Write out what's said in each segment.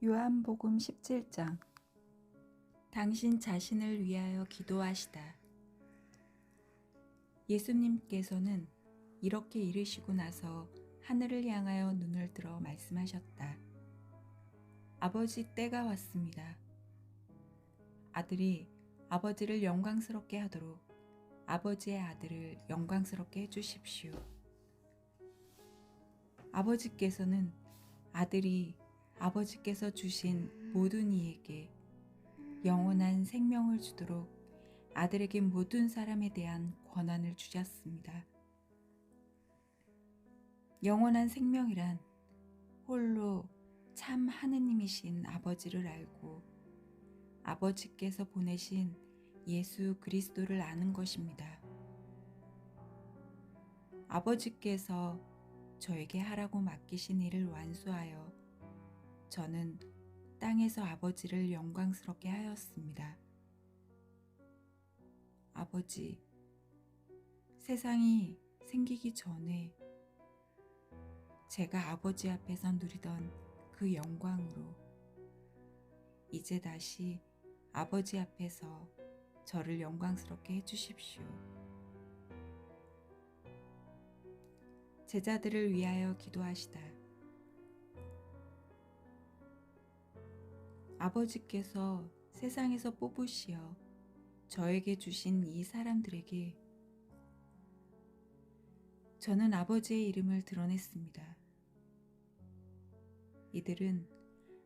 요한복음 17장. 당신 자신을 위하여 기도하시다. 예수님께서는 이렇게 이르시고 나서 하늘을 향하여 눈을 들어 말씀하셨다. 아버지, 때가 왔습니다. 아들이 아버지를 영광스럽게 하도록 아버지의 아들을 영광스럽게 해주십시오. 아버지께서는 아들이 아버지께서 주신 모든 이에게 영원한 생명을 주도록 아들에게 모든 사람에 대한 권한을 주셨습니다. 영원한 생명이란 홀로 참 하느님이신 아버지를 알고 아버지께서 보내신 예수 그리스도를 아는 것입니다. 아버지께서 저에게 하라고 맡기신 일을 완수하여 저는 땅에서 아버지를 영광스럽게 하였습니다. 아버지, 세상이 생기기 전에 제가 아버지 앞에서 누리던 그 영광으로 이제 다시 아버지 앞에서 저를 영광스럽게 해주십시오. 제자들을 위하여 기도하시다. 아버지께서 세상에서 뽑으시어 저에게 주신 이 사람들에게 저는 아버지의 이름을 드러냈습니다. 이들은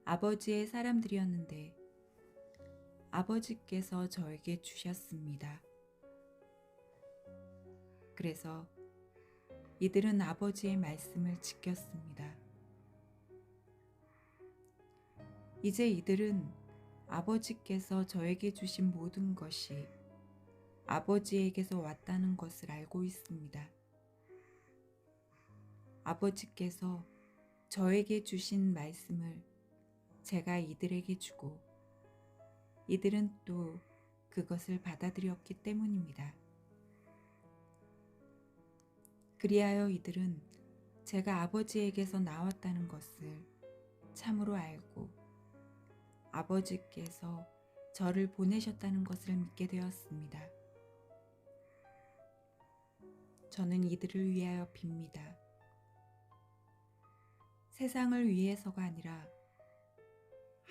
아버지의 사람들이었는데 아버지께서 저에게 주셨습니다. 그래서 이들은 아버지의 말씀을 지켰습니다. 이제 이들은 아버지께서 저에게 주신 모든 것이 아버지에게서 왔다는 것을 알고 있습니다. 아버지께서 저에게 주신 말씀을 제가 이들에게 주고 이들은 또 그것을 받아들였기 때문입니다. 그리하여 이들은 제가 아버지에게서 나왔다는 것을 참으로 알고 아버지께서 저를 보내셨다는 것을 믿게 되었습니다. 저는 이들을 위하여 빕니다. 세상을 위해서가 아니라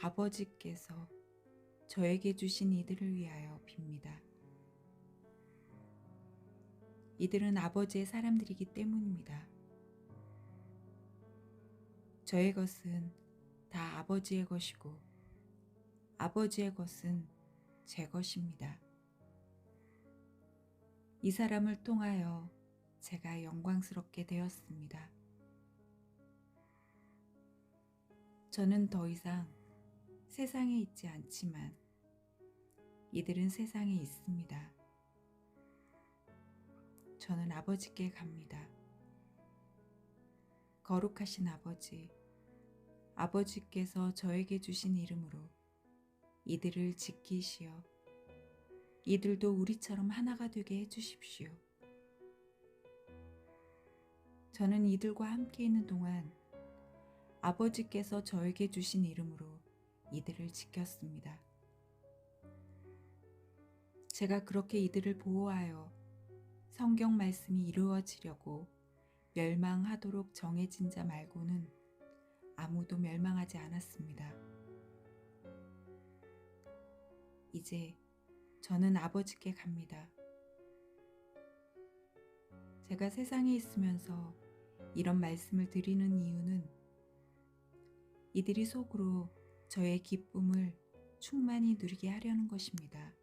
아버지께서 저에게 주신 이들을 위하여 빕니다. 이들은 아버지의 사람들이기 때문입니다. 저의 것은 다 아버지의 것이고 아버지의 것은 제 것입니다. 이 사람을 통하여 제가 영광스럽게 되었습니다. 저는 더 이상 세상에 있지 않지만 이들은 세상에 있습니다. 저는 아버지께 갑니다. 거룩하신 아버지, 아버지께서 저에게 주신 이름으로 이들을 지키시어 이들도 우리처럼 하나가 되게 해주십시오. 저는 이들과 함께 있는 동안 아버지께서 저에게 주신 이름으로 이들을 지켰습니다. 제가 그렇게 이들을 보호하여 성경 말씀이 이루어지려고 멸망하도록 정해진 자 말고는 아무도 멸망하지 않았습니다. 이제 저는 아버지께 갑니다. 제가 세상에 있으면서 이런 말씀을 드리는 이유는 이들이 속으로 저의 기쁨을 충만히 누리게 하려는 것입니다.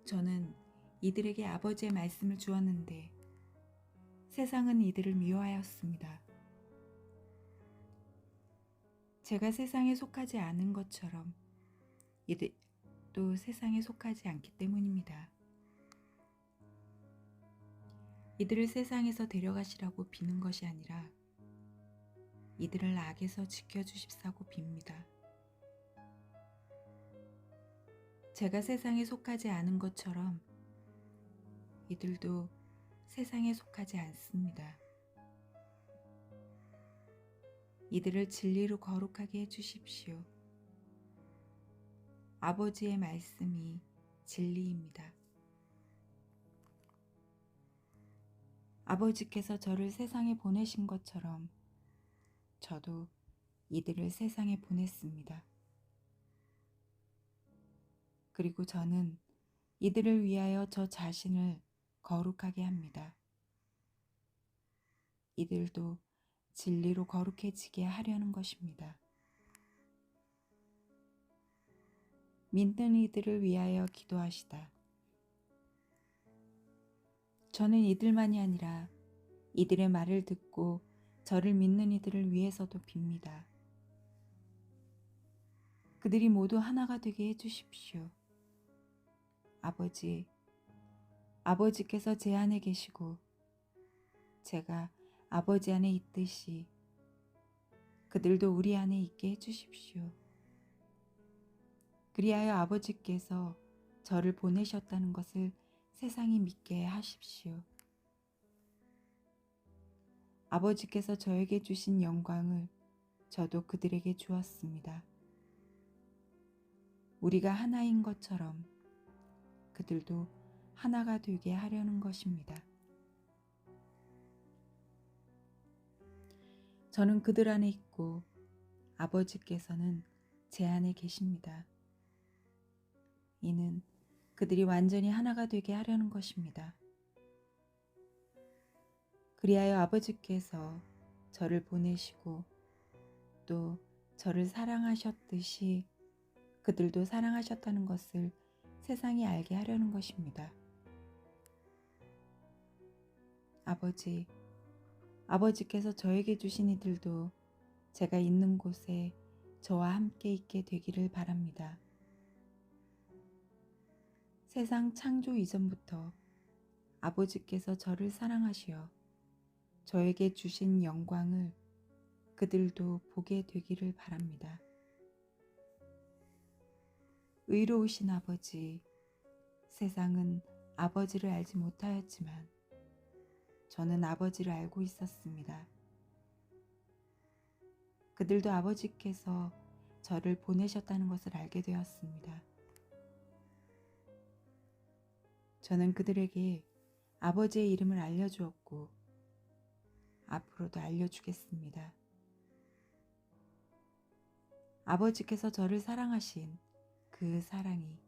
저는 이들에게 아버지의 말씀을 주었는데 세상은 이들을 미워하였습니다. 제가 세상에 속하지 않은 것처럼 이들도 세상에 속하지 않기 때문입니다. 이들을 세상에서 데려가시라고 비는 것이 아니라 이들을 악에서 지켜주십사고 빕니다. 제가 세상에 속하지 않은 것처럼 이들도 세상에 속하지 않습니다. 이들을 진리로 거룩하게 해주십시오. 아버지의 말씀이 진리입니다. 아버지께서 저를 세상에 보내신 것처럼 저도 이들을 세상에 보냈습니다. 그리고 저는 이들을 위하여 저 자신을 거룩하게 합니다. 이들도 진리로 거룩해지게 하려는 것입니다. 믿는 이들을 위하여 기도하시다. 저는 이들만이 아니라 이들의 말을 듣고 저를 믿는 이들을 위해서도 빕니다. 그들이 모두 하나가 되게 해주십시오. 아버지께서 제 안에 계시고 제가 아버지 안에 있듯이 그들도 우리 안에 있게 해주십시오. 그리하여 아버지께서 저를 보내셨다는 것을 세상이 믿게 하십시오. 아버지께서 저에게 주신 영광을 저도 그들에게 주었습니다. 우리가 하나인 것처럼 그들도 하나가 되게 하려는 것입니다. 저는 그들 안에 있고 아버지께서는 제 안에 계십니다. 이는 그들이 완전히 하나가 되게 하려는 것입니다. 그리하여 아버지께서 저를 보내시고 또 저를 사랑하셨듯이 그들도 사랑하셨다는 것을 세상이 알게 하려는 것입니다. 아버지께서 저에게 주신 이들도 제가 있는 곳에 저와 함께 있게 되기를 바랍니다. 세상 창조 이전부터 아버지께서 저를 사랑하시어 저에게 주신 영광을 그들도 보게 되기를 바랍니다. 의로우신 아버지, 세상은 아버지를 알지 못하였지만 저는 아버지를 알고 있었습니다. 그들도 아버지께서 저를 보내셨다는 것을 알게 되었습니다. 저는 그들에게 아버지의 이름을 알려주었고 앞으로도 알려주겠습니다. 아버지께서 저를 사랑하신 그 사랑이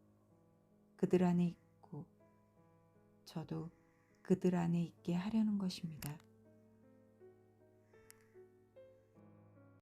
그들 안에 있고 저도 그들 안에 있게 하려는 것입니다.